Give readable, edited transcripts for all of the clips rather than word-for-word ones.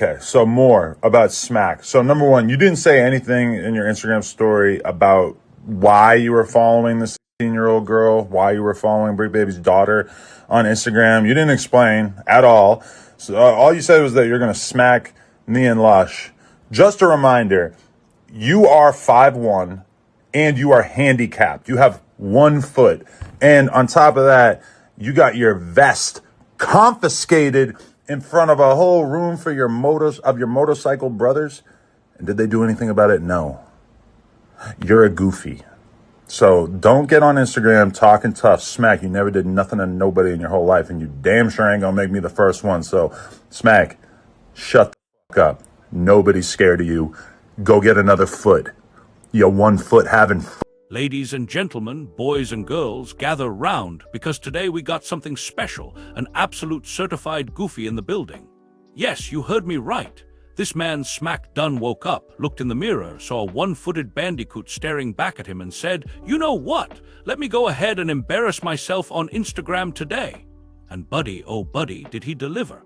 Okay, so more about Smacc. So number one, you didn't say anything in your Instagram story about why you were following this 16-year-old girl, why you were following Brick Baby's daughter on Instagram. You didn't explain at all. So all you said was that you're going to smack me and Lush. Just a reminder, you are 5'1", and you are handicapped. You have 1 foot. And on top of that, you got your vest confiscated in front of a whole room for your motorcycle brothers. And did they do anything about it? No. You're a goofy. So don't get on Instagram talking tough. Smacc, you never did nothing to nobody in your whole life, and you damn sure ain't gonna make me the first one. So Smacc, shut the fuck up. Nobody's scared of you. Go get another foot. You 1 foot having Ladies and gentlemen, boys and girls, gather round, because today we got something special, an absolute certified goofy in the building. Yes, you heard me right. This man Smacc done woke up, looked in the mirror, saw a 1-footed bandicoot staring back at him and said, "You know what? Let me go ahead and embarrass myself on Instagram today." And buddy, oh buddy, did he deliver.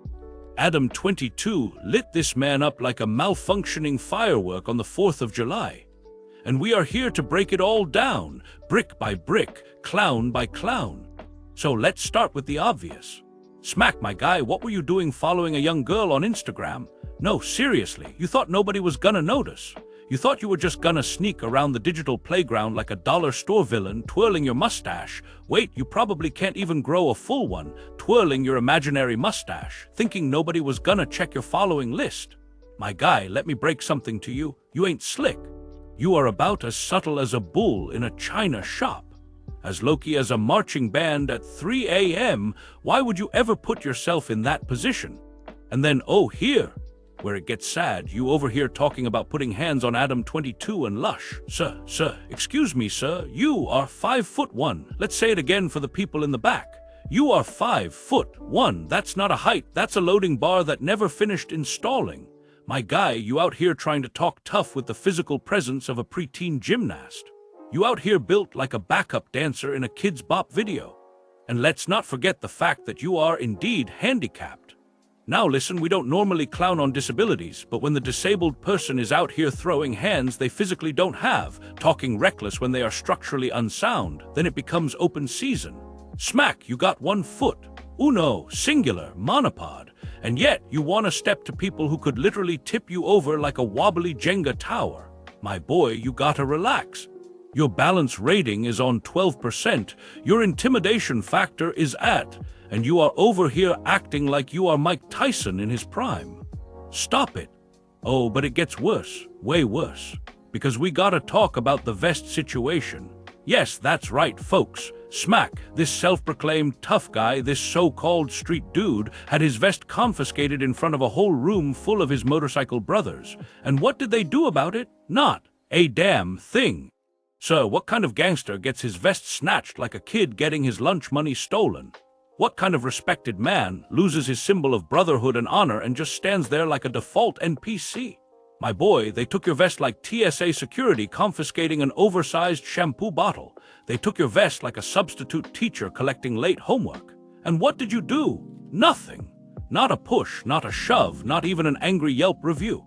Adam22 lit this man up like a malfunctioning firework on the 4th of July. And we are here to break it all down, brick by brick, clown by clown. So let's start with the obvious. Smacc, my guy, what were you doing following a young girl on Instagram? No, seriously, you thought nobody was gonna notice. You thought you were just gonna sneak around the digital playground like a dollar store villain, twirling your mustache. Wait, you probably can't even grow a full one, twirling your imaginary mustache, thinking nobody was gonna check your following list. My guy, let me break something to you. You ain't slick. You are about as subtle as a bull in a china shop. As low-key as a marching band at 3 a.m., why would you ever put yourself in that position? And then, oh, here, where it gets sad, you over here talking about putting hands on Adam22 and Lush. Sir, excuse me, sir, you are 5'1". Let's say it again for the people in the back. You are 5'1". That's not a height, that's a loading bar that never finished installing. My guy, you out here trying to talk tough with the physical presence of a preteen gymnast. You out here built like a backup dancer in a Kids Bop video. And let's not forget the fact that you are indeed handicapped. Now listen, we don't normally clown on disabilities, but when the disabled person is out here throwing hands they physically don't have, talking reckless when they are structurally unsound, then it becomes open season. Smacc, you got 1 foot. Uno, singular, monopod. And yet, you want to step to people who could literally tip you over like a wobbly Jenga tower. My boy, you gotta relax. Your balance rating is on 12%, your intimidation factor is at, and you are over here acting like you are Mike Tyson in his prime. Stop it. Oh, but it gets worse, way worse, because we gotta talk about the vest situation. Yes, that's right, folks. Smacc, this self-proclaimed tough guy, this so-called street dude, had his vest confiscated in front of a whole room full of his motorcycle brothers. And what did they do about it? Not a damn thing. So, what kind of gangster gets his vest snatched like a kid getting his lunch money stolen? What kind of respected man loses his symbol of brotherhood and honor and just stands there like a default NPC? My boy, they took your vest like TSA security confiscating an oversized shampoo bottle. They took your vest like a substitute teacher collecting late homework. And what did you do? Nothing. Not a push, not a shove, not even an angry Yelp review.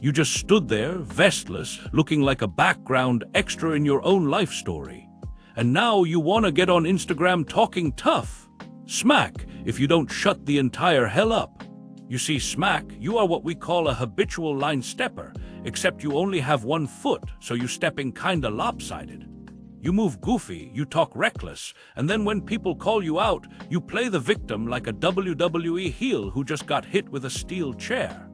You just stood there, vestless, looking like a background extra in your own life story. And now you want to get on Instagram talking tough. Smacc, if you don't shut the entire hell up. You see, Smacc, you are what we call a habitual line stepper, except you only have 1 foot, so you stepping kinda lopsided. You move goofy, you talk reckless, and then when people call you out, you play the victim like a WWE heel who just got hit with a steel chair.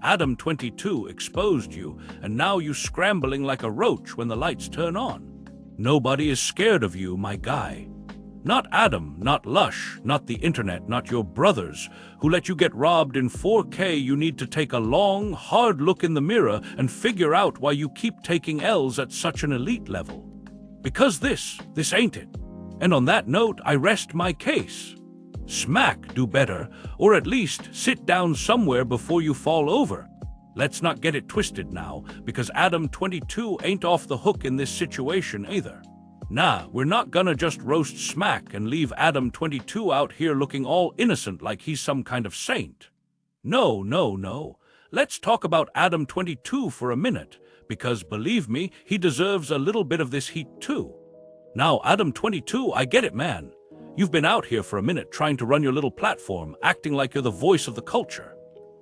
Adam22 exposed you, and now you scrambling like a roach when the lights turn on. Nobody is scared of you, my guy. Not Adam, not Lush, not the internet, not your brothers, who let you get robbed in 4K. You need to take a long, hard look in the mirror and figure out why you keep taking L's at such an elite level. Because this ain't it. And on that note, I rest my case. Smacc, do better, or at least sit down somewhere before you fall over. Let's not get it twisted now, because Adam22 ain't off the hook in this situation either. Nah, we're not gonna just roast Smacc and leave Adam22 out here looking all innocent like he's some kind of saint. No. let's talk about Adam22 for a minute, because believe me, he deserves a little bit of this heat too. Now, Adam22, I get it, man. You've been out here for a minute trying to run your little platform, acting like you're the voice of the culture.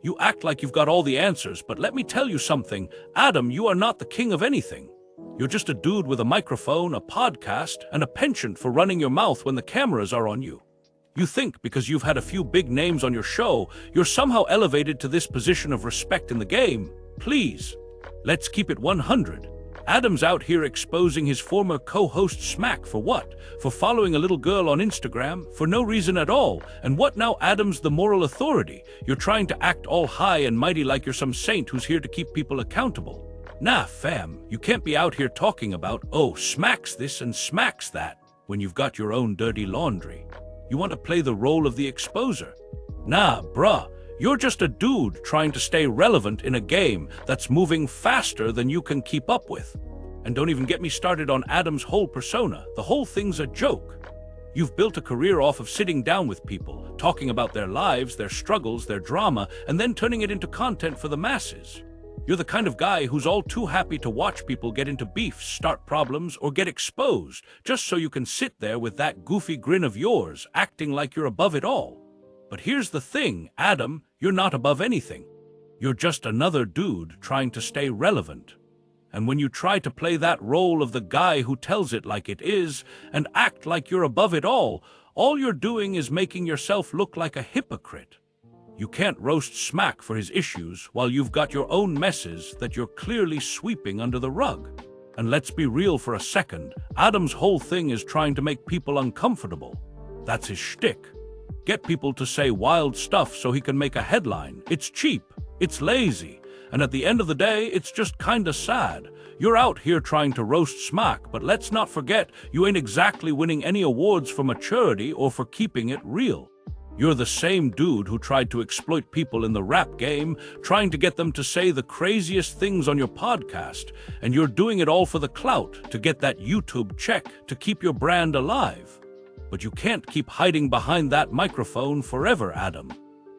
You act like you've got all the answers, but let me tell you something. Adam, you are not the king of anything. You're just a dude with a microphone, a podcast, and a penchant for running your mouth when the cameras are on you. You think because you've had a few big names on your show, you're somehow elevated to this position of respect in the game. Please, let's keep it 100. Adam's out here exposing his former co-host Smacc for what? For following a little girl on Instagram for no reason at all. And what now? Adam's the moral authority. You're trying to act all high and mighty like you're some saint who's here to keep people accountable. Nah, fam, you can't be out here talking about, oh, Smacc's this and Smacc's that, when you've got your own dirty laundry. You want to play the role of the exposer? Nah, bruh. You're just a dude trying to stay relevant in a game that's moving faster than you can keep up with. And don't even get me started on Adam's whole persona. The whole thing's a joke. You've built a career off of sitting down with people, talking about their lives, their struggles, their drama, and then turning it into content for the masses. You're the kind of guy who's all too happy to watch people get into beefs, start problems, or get exposed, just so you can sit there with that goofy grin of yours, acting like you're above it all. But here's the thing, Adam, you're not above anything. You're just another dude trying to stay relevant. And when you try to play that role of the guy who tells it like it is and act like you're above it all you're doing is making yourself look like a hypocrite. You can't roast Smacc for his issues while you've got your own messes that you're clearly sweeping under the rug. And let's be real for a second, Adam's whole thing is trying to make people uncomfortable. That's his shtick. Get people to say wild stuff so he can make a headline. It's cheap, it's lazy, and at the end of the day, it's just kinda sad. You're out here trying to roast Smacc, but let's not forget, you ain't exactly winning any awards for maturity or for keeping it real. You're the same dude who tried to exploit people in the rap game, trying to get them to say the craziest things on your podcast, and you're doing it all for the clout, to get that YouTube check, to keep your brand alive. But you can't keep hiding behind that microphone forever, Adam.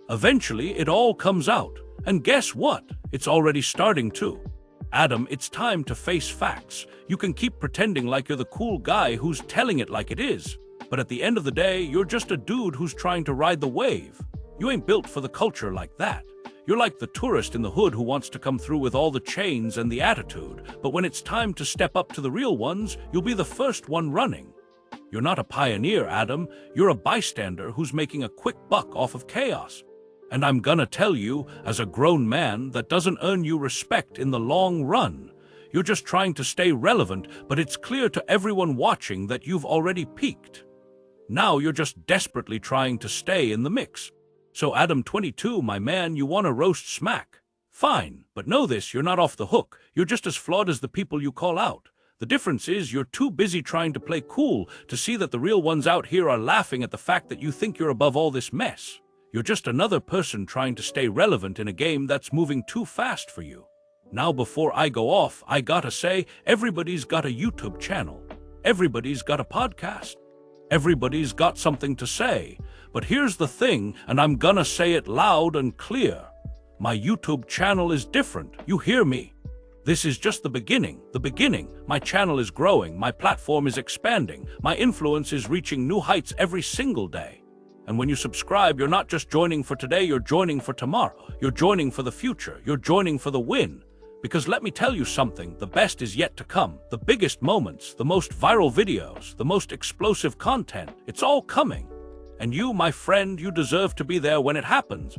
Eventually, it all comes out. And guess what? It's already starting to. Adam, it's time to face facts. You can keep pretending like you're the cool guy who's telling it like it is. But at the end of the day, you're just a dude who's trying to ride the wave. You ain't built for the culture like that. You're like the tourist in the hood who wants to come through with all the chains and the attitude. But when it's time to step up to the real ones, you'll be the first one running. You're not a pioneer, Adam. You're a bystander who's making a quick buck off of chaos. And I'm gonna tell you, as a grown man, that doesn't earn you respect in the long run. You're just trying to stay relevant, but it's clear to everyone watching that you've already peaked. Now you're just desperately trying to stay in the mix. So Adam22, my man, you wanna roast Smacc? Fine, but know this, you're not off the hook. You're just as flawed as the people you call out. The difference is you're too busy trying to play cool to see that the real ones out here are laughing at the fact that you think you're above all this mess. You're just another person trying to stay relevant in a game that's moving too fast for you. Now before I go off, I gotta say, everybody's got a YouTube channel. Everybody's got a podcast. Everybody's got something to say. But here's the thing, and I'm gonna say it loud and clear. My YouTube channel is different. You hear me? This is just the beginning. The beginning. My channel is growing. My platform is expanding. My influence is reaching new heights every single day. And when you subscribe, you're not just joining for today, you're joining for tomorrow. You're joining for the future. You're joining for the win. Because let me tell you something, the best is yet to come. The biggest moments, the most viral videos, the most explosive content, it's all coming. And you, my friend, you deserve to be there when it happens.